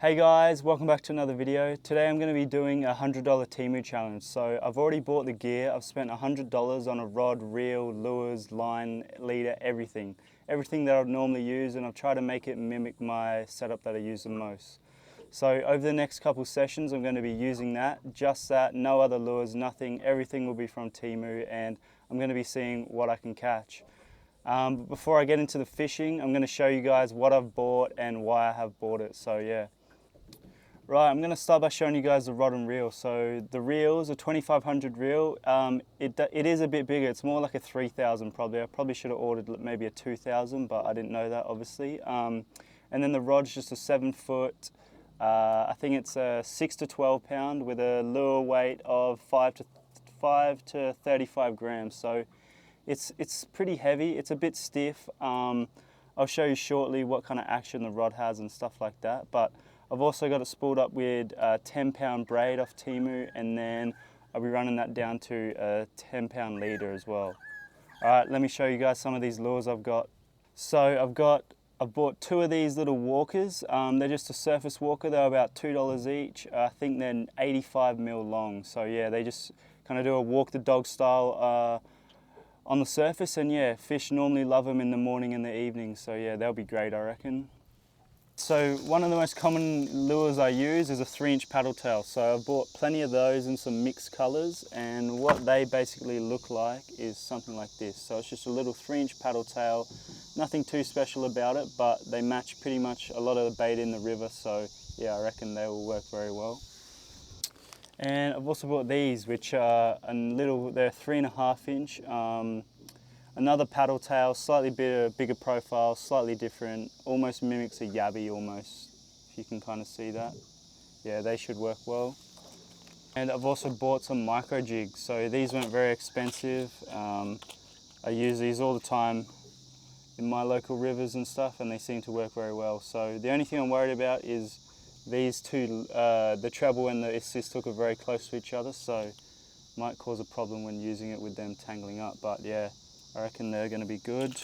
Hey guys, welcome back to another video. Today I'm going to be doing a $100 Temu challenge. So I've already bought the gear. I've spent $100 on a rod, reel, lures, line, leader, everything. Everything that I'd normally use, and I've tried to make it mimic my setup that I use the most. So over the next couple sessions I'm going to be using that, just that, no other lures, nothing. Everything will be from Temu, and I'm going to be seeing what I can catch. But before I get into the fishing, I'm going to show you guys what I've bought and why I have bought it. So yeah. Right, I'm going to start by showing you guys the rod and reel. So the reel is a 2500 reel. It is a bit bigger. It's more like a 3000 probably. I probably should have ordered maybe a 2000, but I didn't know that obviously. And then the rod's just a 7 foot. I think it's a 6 to 12 pound with a lure weight of 5 to 35 grams. So it's pretty heavy. It's a bit stiff. I'll show you shortly what kind of action the rod has and stuff like that. But I've also got it spooled up with a 10-pound braid off Temu, and then I'll be running that down to a 10-pound leader as well. All right, let me show you guys some of these lures I've got. So I've bought two of these little walkers. They're just a surface walker. They're about $2 each. I think they're 85 mil long. So yeah, they just kind of do a walk the dog style on the surface, and yeah, fish normally love them in the morning and the evening. So yeah, they'll be great, I reckon. So one of the most common lures I use is a 3-inch paddle tail. So I've bought plenty of those in some mixed colors, and what they basically look like is something like this. So it's just a little 3-inch paddle tail, nothing too special about it, but they match pretty much a lot of the bait in the river. So yeah, I reckon they will work very well. And I've also bought these, which are they're 3.5 inch. Another paddle tail, slightly bigger profile, slightly different, almost mimics a yabby almost, if you can kind of see that. Yeah, they should work well. And I've also bought some micro jigs, so these weren't very expensive. I use these all the time in my local rivers and stuff, and they seem to work very well. So the only thing I'm worried about is these two, the treble and the assist hook are very close to each other, so might cause a problem when using it with them tangling up, but yeah. I reckon they're going to be good.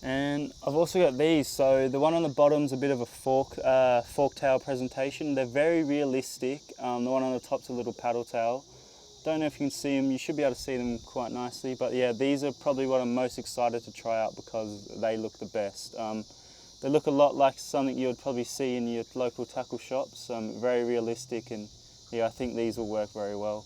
And I've also got these. So the one on the bottom's a bit of a fork tail presentation. They're very realistic. The one on the top's a little paddle tail. Don't know if you can see them. You should be able to see them quite nicely. But yeah, these are probably what I'm most excited to try out because they look the best. They look a lot like something you would probably see in your local tackle shops. Very realistic, and yeah, I think these will work very well.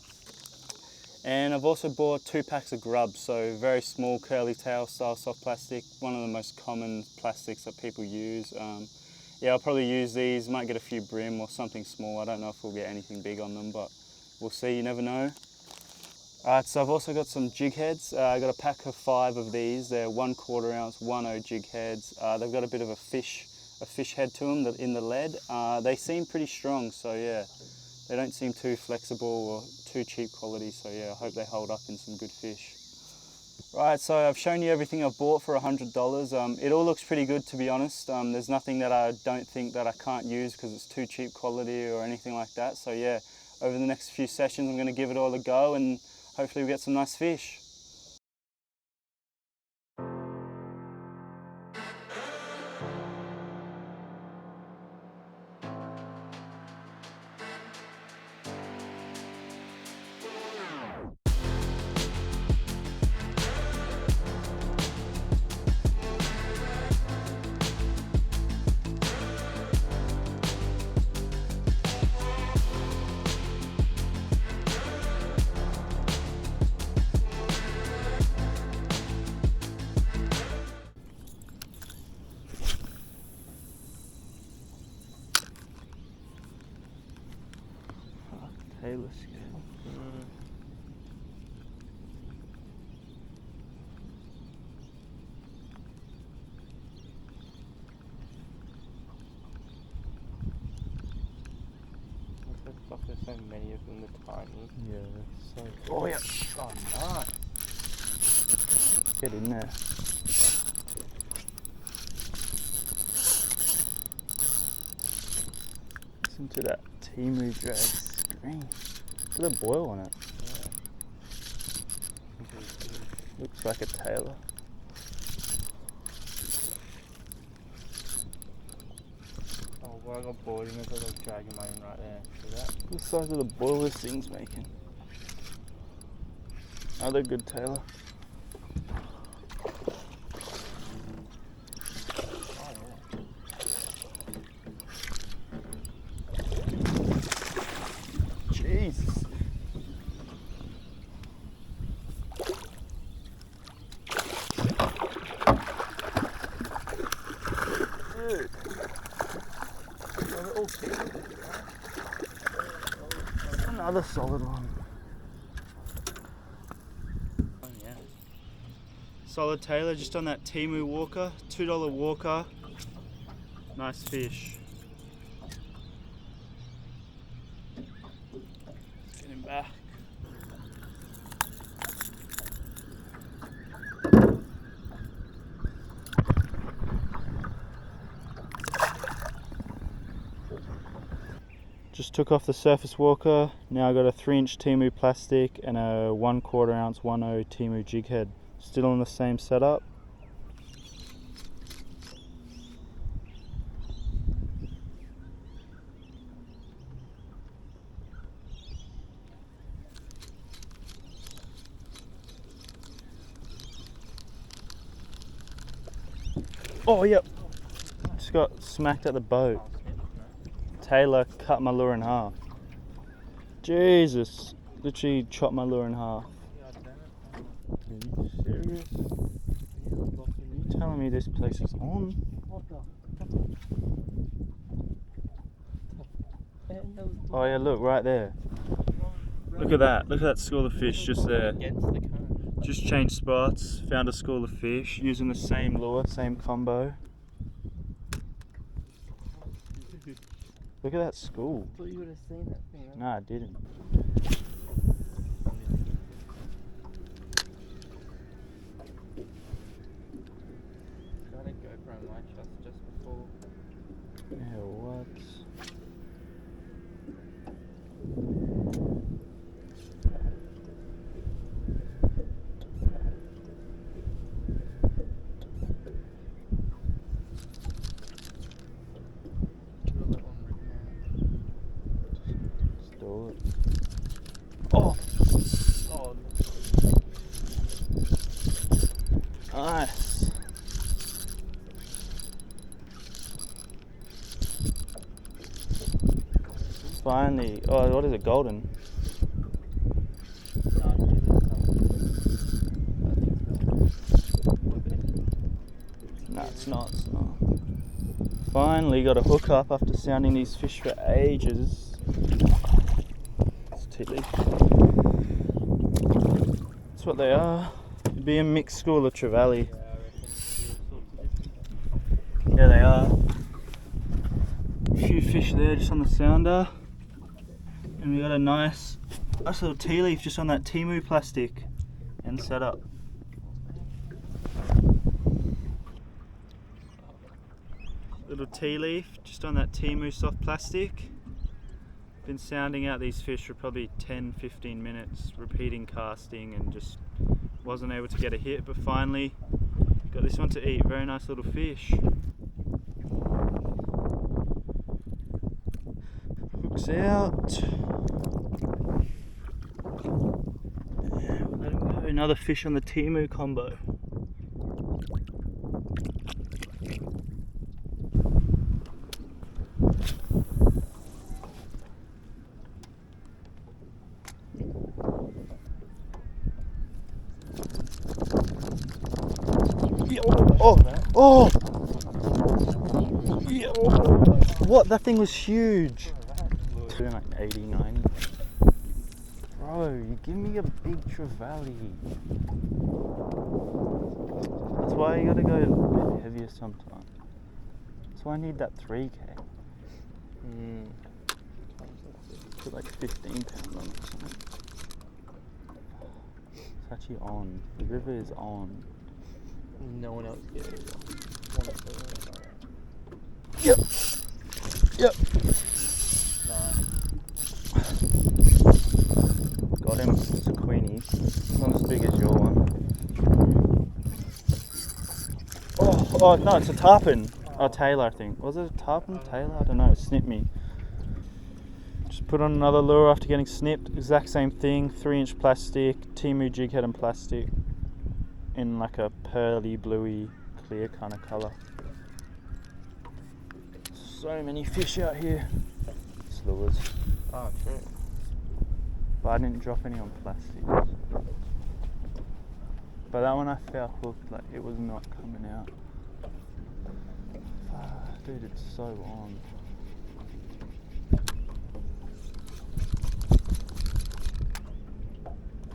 And I've also bought 2 packs of grubs, so very small curly tail style soft plastic, one of the most common plastics that people use. Yeah, I'll probably use these, might get a few brim or something small. I don't know if we'll get anything big on them, but we'll see, you never know. Alright, so I've also got some jig heads. I got a pack of 5 of these. They're 1/4 ounce 1/0 jig heads. They've got a bit of a fish head to them in the lead. They seem pretty strong, so yeah. They don't seem too flexible or too cheap quality, so yeah, I hope they hold up in some good fish. Right, so I've shown you everything I've bought for $100. It all looks pretty good, to be honest. There's nothing that I don't think that I can't use because it's too cheap quality or anything like that. So yeah, over the next few sessions I'm going to give it all a go, and hopefully we get some nice fish. Hey, let's go. Fuck, there's so many of them, they're tiny. Yeah. So Oh yeah. Oh, nice. Get in there. Listen to that Temu drag scream. Look at the boil on it. Yeah. Looks like a tailor. Oh Well, I got bored and I was dragging mine in right there. See that? Look at the size of the boil this thing's making. Another good tailor. Jesus. Dude. Another solid one. Oh, yeah. Solid tailor just on that Temu walker, $2 walker. Nice fish. Get him back. Just took off the surface walker. Now I got a 3-inch Temu plastic and a 1/4 ounce 1/0 Temu jig head. Still on the same setup. Oh yep. Just got smacked at the boat. Taylor cut my lure in half. Jesus, literally chopped my lure in half. Are you serious? You telling me this place is on? Oh yeah, look right there. Look at that school of fish just there. Just changed spots, found a school of fish using the same lure, same combo. Look at that school. I thought you would have seen that thing. Right? No, I didn't. Got a GoPro on my chest just before. Yeah, what? Oh! Oh, Nice. Finally. Oh, what is it? Golden. No, it's not. It's not. Finally got a hook up after sounding these fish for ages. It's tiddly. That's what they are. It'd be a mixed school of trevally. Yeah, they are. A few fish there just on the sounder. And we got a nice little tea leaf just on that Temu plastic and set up. Little tea leaf just on that Temu soft plastic. Been sounding out these fish for probably 10-15 minutes, repeating casting, and just wasn't able to get a hit, but finally got this one to eat. Very nice little fish. Hook's out. Yeah, we'll let him go. Another fish on the Temu combo. Oh! Oh! Yeah. What? That thing was huge. Doing like 80, 90. Bro, you give me a big trevally. That's why you gotta go a bit heavier sometimes. That's why I need that 3K. Put like 15 pounds on it or something. It's actually on. The river is on. no one else gets it. Yep. Yep. Got him. It's a queenie. It's not as big as your one. Oh no, it's a tarpon. Oh, tailor, I think. Was it a tarpon? Tailor? I don't know. It snipped me. Just put on another lure after getting snipped. Exact same thing. 3-inch plastic, Temu jig head and plastic, in like a pearly, bluey, clear kind of colour. So many fish out here. It's lures. Oh, true. But I didn't drop any on plastic. But that one I felt hooked, like it was not coming out. Dude, it's so on.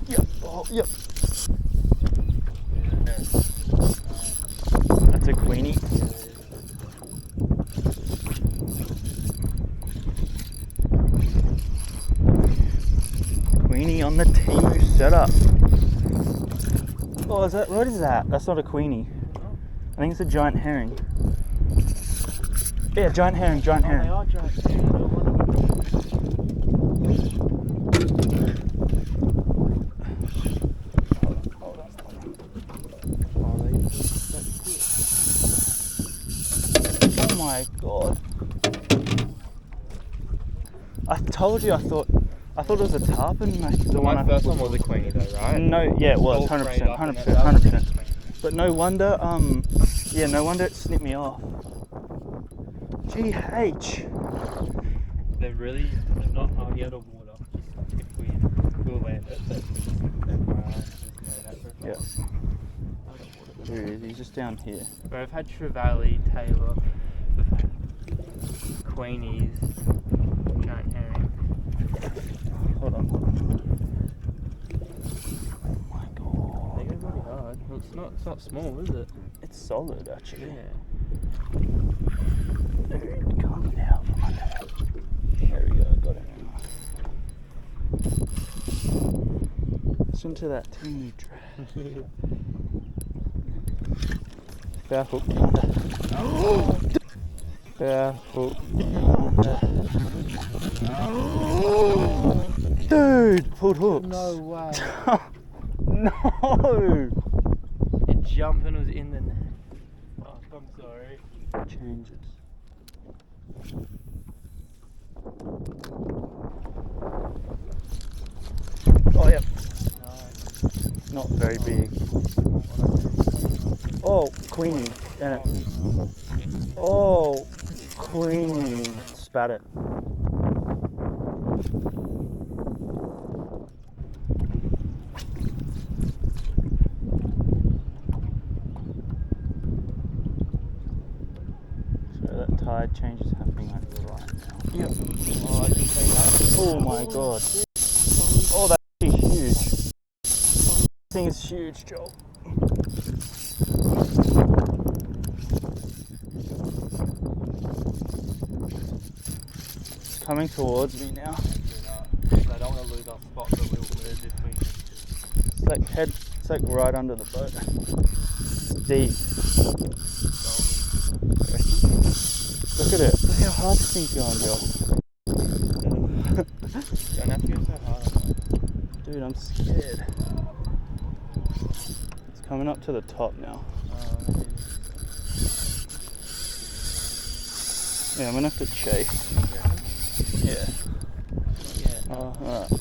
Yep, oh, yep. That's a queenie. Queenie on the Temu setup. Oh, what is that? That's not a queenie. I think it's a giant herring. Yeah, giant herring, giant herring. They are giant herring. Oh my god. I told you I thought it was a tarpon, like the one. My first one was a queenie though, right? No, yeah, it was 100%, 100%. But no wonder, yeah, no wonder it snipped me off. GH. They're not out here to water. Just if we'll land it, but Yeah. Where is he? He's just down here. But I've had trevally, tailor, we've had queenies, giant herring. Hold on. Oh my god. They go really hard. Well, it's not small, is it? It's solid actually. Yeah. Dude, come down from under that. There we go, got it. Listen to that teeny drag. Fair hook under. Fair hook under. Dude, pulled hooks. No way. No. It jumped and was in the net. Oh, I'm sorry. Changes. Oh, yep. Nice. Not very big. Oh, queenie. Damn it. Oh, queenie. Spat it. So that tide change is happening like right now. Yep. Oh, I didn't see that. Oh my god. Oh, that's huge. This thing is huge, Joel. It's coming towards me now. I don't want to lose our spot, but we'll move if we. It's like right under the boat. It's deep. Look at it. Look how hard this thing's going, Joel. Don't have to go so hard on that. Dude, I'm scared. It's coming up to the top now. Yeah, I'm gonna have to chase. Yeah. Oh, alright.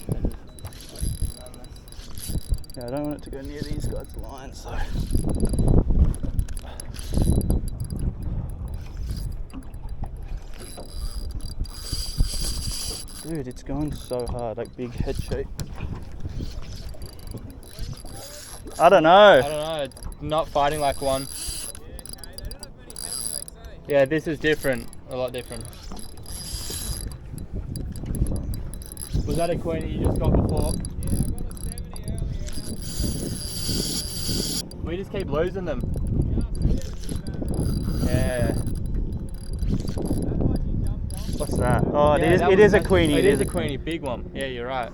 Yeah, I don't want it to go near these guys' lines, so. Dude, it's going so hard, like big head shake. I don't know. Not fighting like one. Yeah, this is different. A lot different. Was that a queenie you just got before? We just keep losing them. Yeah. What's that? Oh, Yeah, it is a queenie. It is a queenie, big one. Yeah, you're right.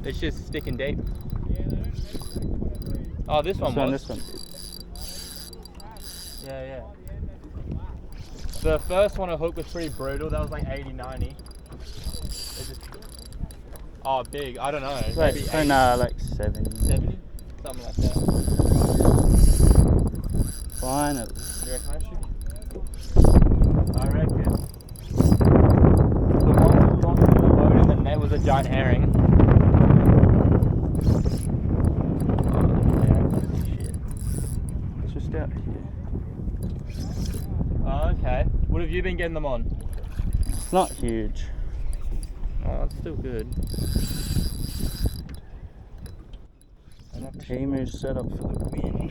It's just sticking deep. Oh, this one was. This one. Yeah. The first one I hooked was pretty brutal. That was like 80, 90. Oh, big. I don't know. Like, Maybe 80. Nah, like 70. 70? Something like that. Finally. You reckon I should? I reckon. The one that was on the boat in the net was a giant herring. It's just out here. Oh, okay. What have you been getting them on? It's not huge. Oh, that's still good. Temu set up for the win.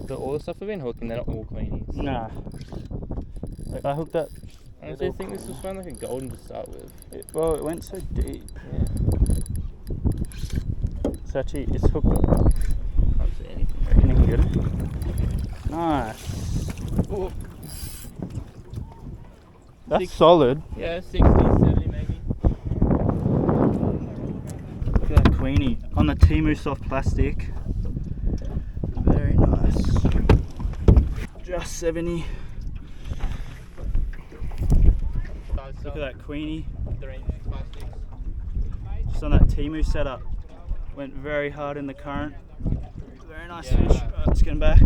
So all the stuff we've been hooking, they're not all queenies. Nah. Like I hooked up. Honestly, I think this was found like a golden to start with. Well, it went so deep. Yeah. It's actually, it's hooked up. Can't see anything. Reckon you can get it? Nice. Oh. That's solid. Yeah, 60, 70 maybe. Look at that queenie on the Temu soft plastic. Very nice. Just 70. Look at that queenie. Just on that Temu setup. Went very hard in the current. Very nice fish. Alright, let's get him back.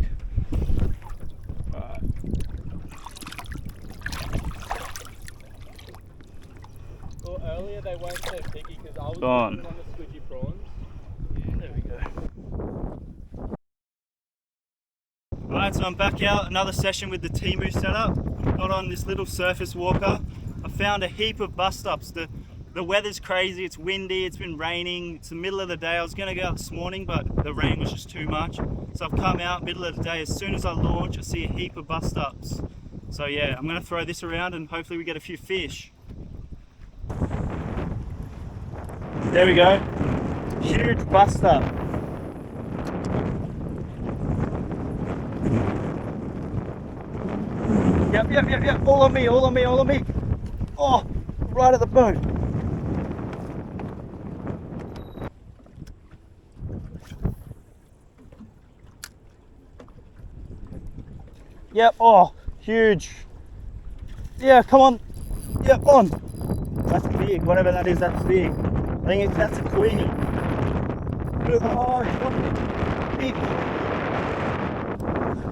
Alright. Well, earlier they weren't so picky because I was Gone. on the squidgy prawns. Yeah, there we go. Alright, so I'm back out, another session with the Temu setup. Got on this little surface walker. I found a heap of bust ups. The weather's crazy, it's windy, it's been raining. It's the middle of the day. I was gonna go out this morning, but the rain was just too much. So I've come out middle of the day. As soon as I launch, I see a heap of bust ups. So yeah, I'm gonna throw this around and hopefully we get a few fish. There we go. Huge bust up. Yep. All on me. Oh, right at the boat. Yep, oh, huge. Yeah, come on. Yep, on. That's big, whatever that is, that's big. I think that's a queenie. Oh, big.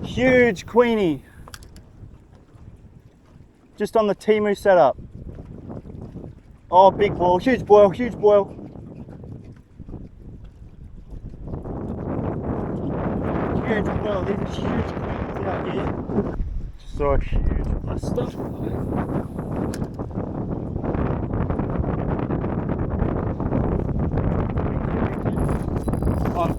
Huge queenie. Just on the Temu setup. Oh, big ball, huge boil. Huge boil, these are huge queenies out here. So huge bust up. On.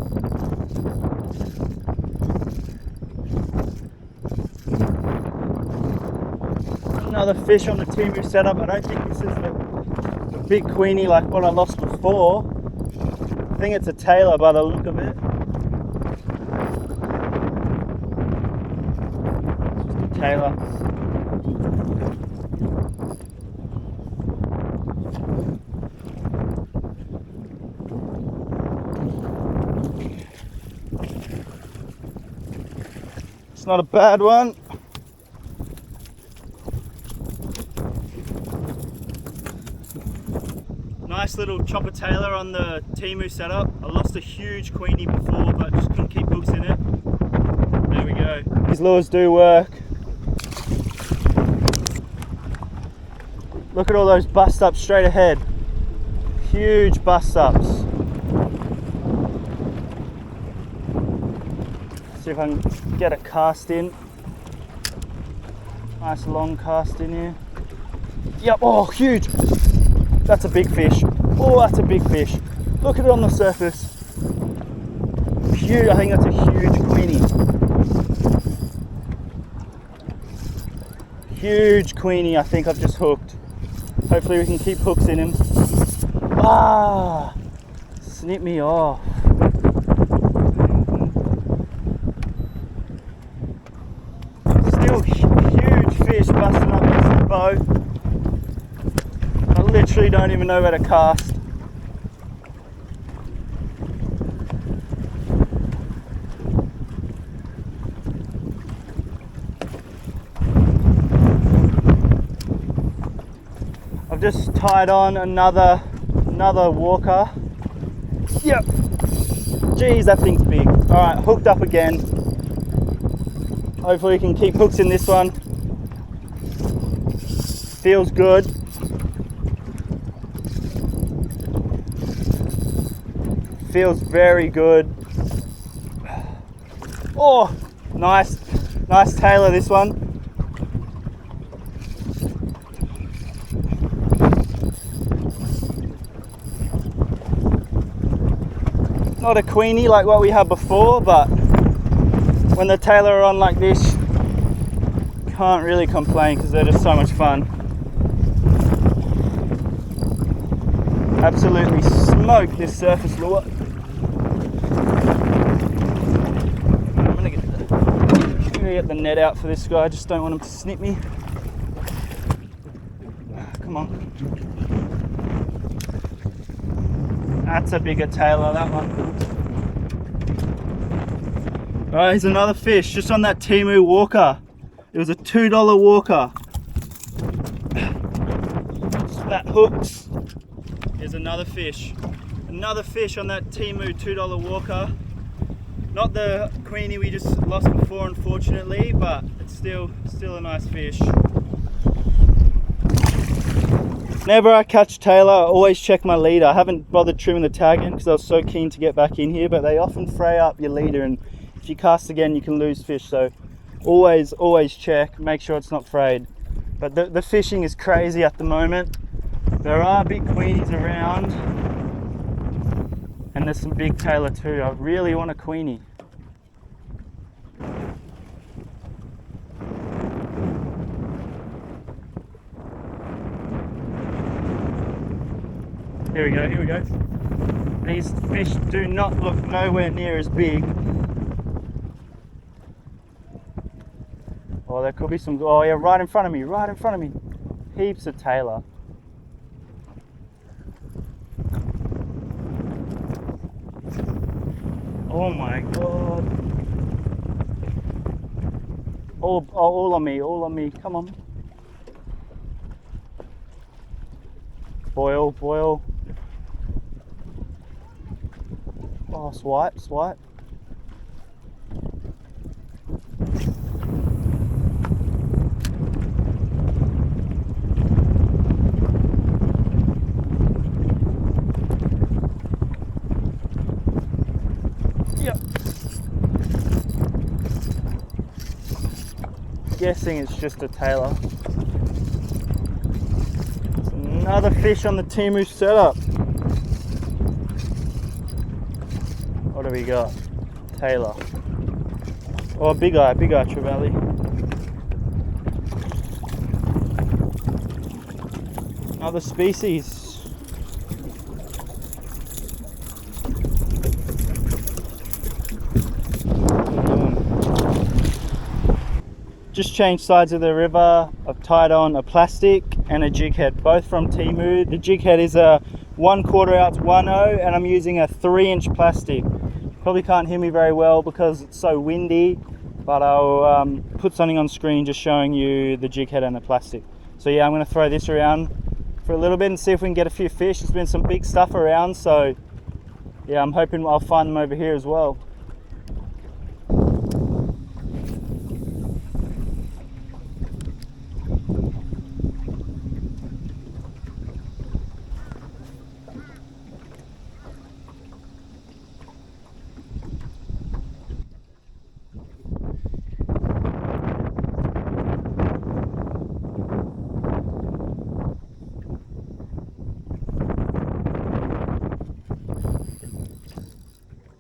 Another fish on the Temu setup. I don't think this is a big queenie like what I lost before. I think it's a tailor by the look of it. Just a tailor. It's not a bad one. Nice little chopper tailor on the Temu setup. I lost a huge queenie before, but just couldn't keep hooks in it. There we go. These lures do work. Look at all those bust ups straight ahead. Huge bust ups. See if I can get a cast in. Nice long cast in here. Yep, oh, huge. That's a big fish. Oh, that's a big fish. Look at it on the surface. Huge, I think that's a huge queenie. Huge queenie, I think I've just hooked. Hopefully we can keep hooks in him. Ah, snip me off. Still huge fish busting up next to the boat. I literally don't even know where to cast. I've just tied on another walker. Yep. Geez, that thing's big. All right, hooked up again. Hopefully we can keep hooks in this one. Feels good. Feels very good. Oh, nice tailor this one. Not a queenie like what we had before, but when the tailor are on like this, can't really complain because they're just so much fun. Absolutely smoked this surface lure. I'm gonna get the net out for this guy. I just don't want him to snip me. Come on. That's a bigger tailor, that one. Alright, here's another fish, just on that Temu walker. It was a $2 walker. That hooks. Here's another fish. Another fish on that Temu $2 walker. Not the queenie we just lost before, unfortunately, but it's still a nice fish. Whenever I catch tailor, I always check my leader. I haven't bothered trimming the tag in because I was so keen to get back in here, but they often fray up your leader, and if you cast again, you can lose fish. So always check, make sure it's not frayed. But the fishing is crazy at the moment. There are big queenies around, and there's some big tailor too. I really want a queenie. Here we go. These fish do not look nowhere near as big. Oh, there could be some, oh yeah, right in front of me. Heaps of tailor. Oh my God. All on me, come on. Boil. Oh, swipe. Yep. Guessing it's just a tailor. It's another fish on the Temu setup. What do we got? Tailor. Oh, big eye trevally. Another species. Just changed sides of the river. I've tied on a plastic and a jig head, both from Temu. The jig head is a 1/4 ounce 1/0, and I'm using a 3-inch plastic. Probably can't hear me very well because it's so windy, but I'll put something on screen just showing you the jig head and the plastic. So yeah, I'm going to throw this around for a little bit and see if we can get a few fish. There's been some big stuff around, so yeah, I'm hoping I'll find them over here as well.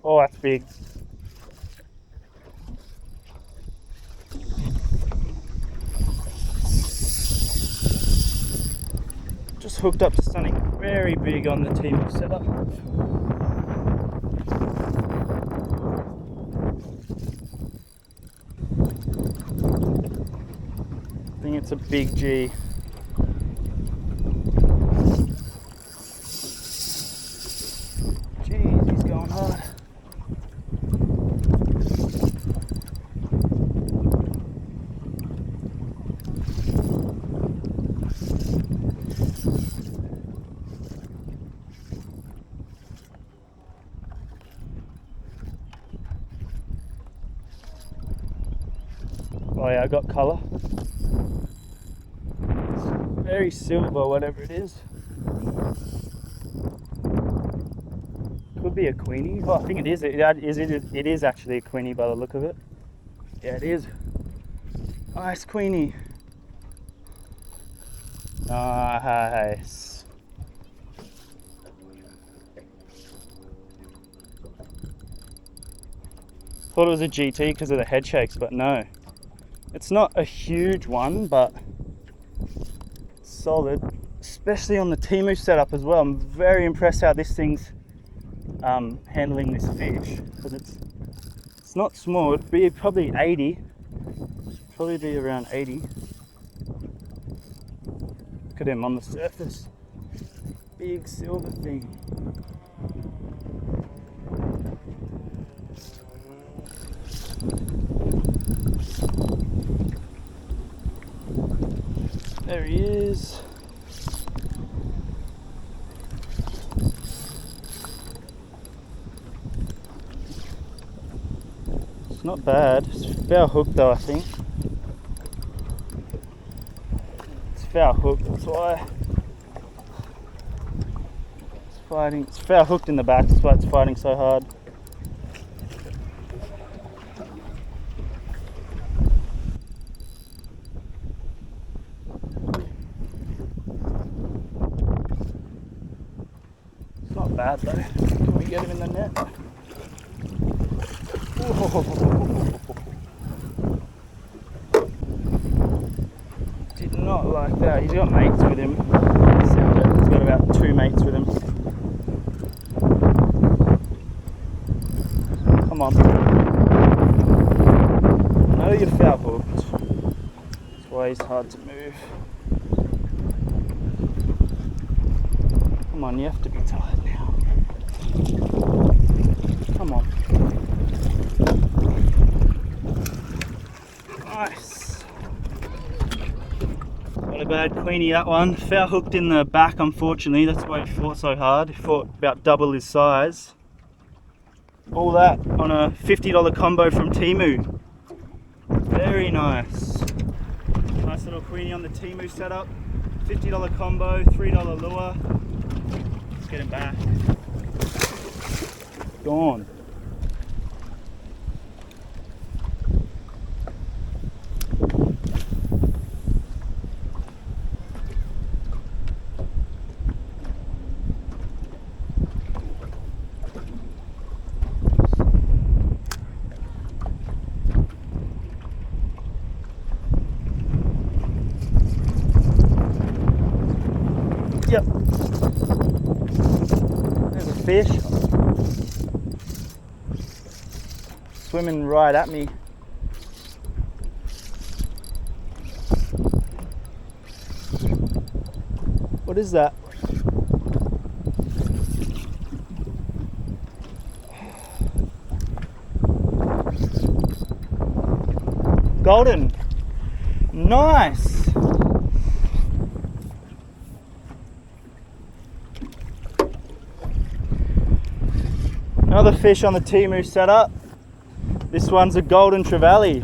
Oh, that's big. Just hooked up to something very big on the Temu setup. I think it's a big G. Jeez, he's going hard. way I got colour. It's very silver, whatever it is. Could be a queenie. Oh, I think it is. It is actually a queenie by the look of it. Yeah, it is. Nice queenie. Nice. Thought it was a GT because of the head shakes, but no. It's not a huge one, but solid. Especially on the Temu setup as well. I'm very impressed how this thing's handling this fish, because it's not small. It'd be probably 80. Probably be around 80. Look at him on the surface. Big silver thing. There he is. It's not bad. It's foul hooked though, I think. It's foul hooked, that's why. It's fighting. It's foul hooked in the back, that's why it's fighting so hard. It's not bad though. Can we get him in the net? Did not like that. He's got mates with him. He's got about 2 mates with him. Come on. I know you're foul hooked. That's why he's hard to move. Come on, you have to be tired now. Come on. Nice. Not a bad queenie, that one. Foul hooked in the back, unfortunately. That's why he fought so hard. He fought about double his size. All that on a $50 combo from Temu. Very nice. Nice little queenie on the Temu setup. $50 combo, $3 lure. Let's get him back. Gone. Yep. There's a fish. Swimming right at me. What is that? Golden. Nice. Another fish on the Temu setup. This one's a golden trevally.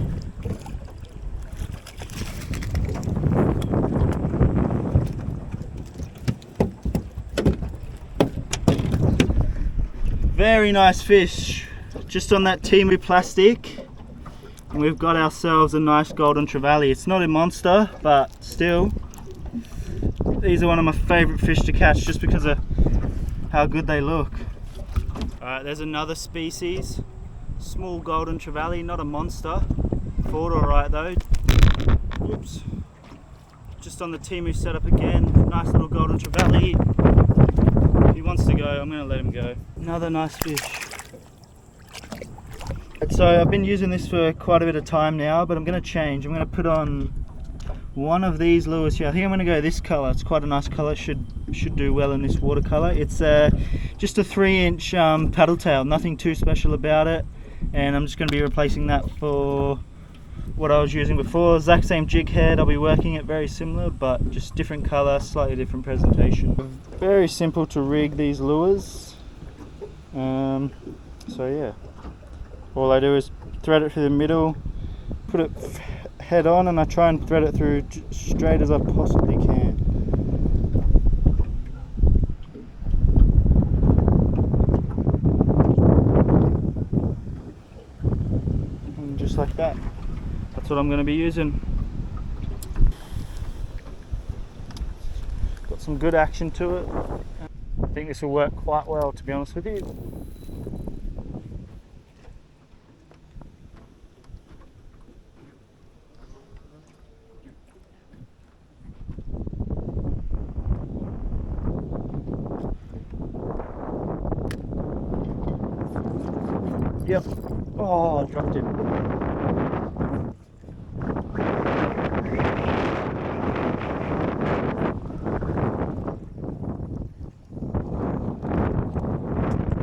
Very nice fish. Just on that Temu plastic. And we've got ourselves a nice golden trevally. It's not a monster, but still. These are one of my favourite fish to catch just because of how good they look. Alright, there's another species. Small golden trevally, not a monster. Fought alright though. Oops. Just on the Temu setup again. Nice little golden trevally. If he wants to go, I'm going to let him go. Another nice fish. So I've been using this for quite a bit of time now, but I'm going to change. I'm going to put on one of these lures here. I think I'm going to go this colour. It's quite a nice colour. Should do well in this watercolour. It's just a 3-inch paddle tail. Nothing too special about it. And I'm just going to be replacing that for what I was using before. Exact same jig head. I'll be working it very similar, but just different colour, slightly different presentation. Very simple to rig these lures. So yeah, all I do is thread it through the middle, put it head on and I try and thread it through straight as I possibly can. And just like that. That's what I'm going to be using. Got some good action to it. I think this will work quite well, to be honest with you. Yep. Oh, I dropped him.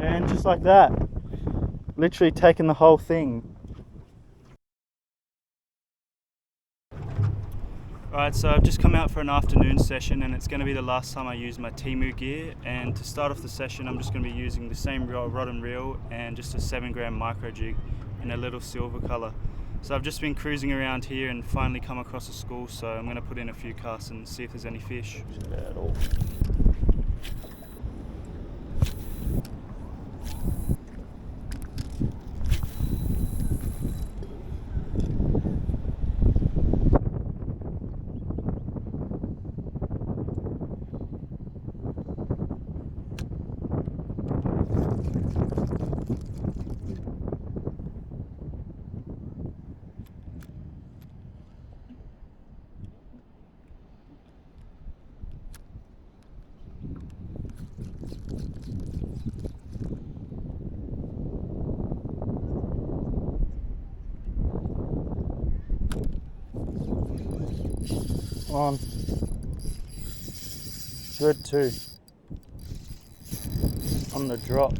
And just like that, literally taking the whole thing. Alright, so I've just come out for an afternoon session and it's going to be the last time I use my Temu gear, and to start off the session I'm just going to be using the same rod and reel and just a 7-gram micro jig in a little silver colour. So I've just been cruising around here and finally come across a school, so I'm going to put in a few casts and see if there's any fish. On. Good too. On the drop.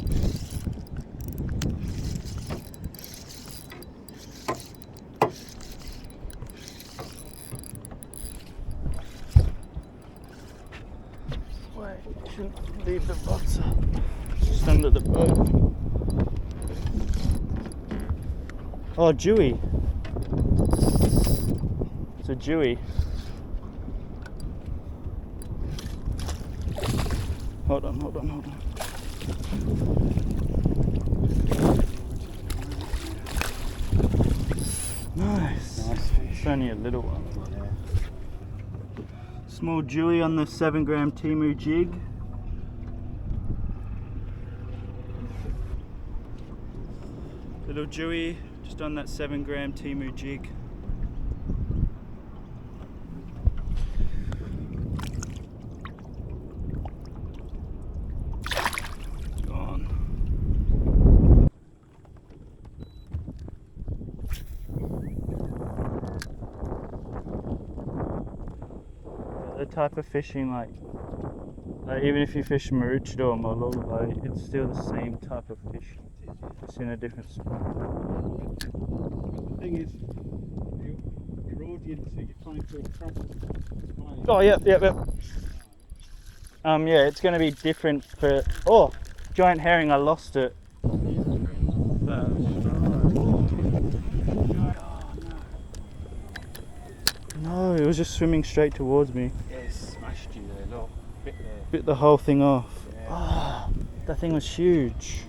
Wait, shouldn't leave the rods up. Just under the boat. Oh, Dewey. It's a Dewey. Hold on. Nice fish. It's only a little one. Yeah. Small Dewey on the 7-gram Temu jig. Little Dewey just on that 7-gram Temu jig. The type of fishing, like even if you fish Marucci or Malolo, it's still the same type of fish, just in a different spot. The thing is, your audience, so you're trying to attract. Oh, yep. Yeah, it's going to be different for. Oh, giant herring! I lost it. No, it was just swimming straight towards me. Yes, smashed you there, look. Bit there. Bit the whole thing off. Yeah. Oh, that thing was huge.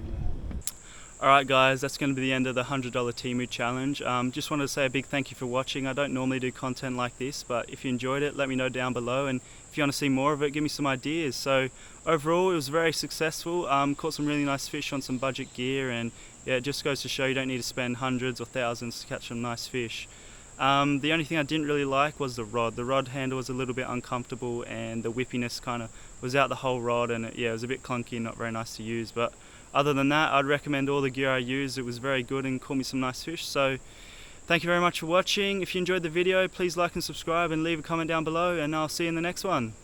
Alright guys, that's going to be the end of the $100 Temu challenge. Just wanted to say a big thank you for watching. I don't normally do content like this, but if you enjoyed it, let me know down below, and if you want to see more of it, give me some ideas. So overall, it was very successful. Caught some really nice fish on some budget gear, and yeah, it just goes to show you don't need to spend hundreds or thousands to catch some nice fish. The only thing I didn't really like was the rod. The rod handle was a little bit uncomfortable, and the whippiness kind of was out the whole rod, and it was a bit clunky and not very nice to use. But other than that, I'd recommend all the gear I used. It was very good and caught me some nice fish. So thank you very much for watching. If you enjoyed the video, please like and subscribe and leave a comment down below, and I'll see you in the next one.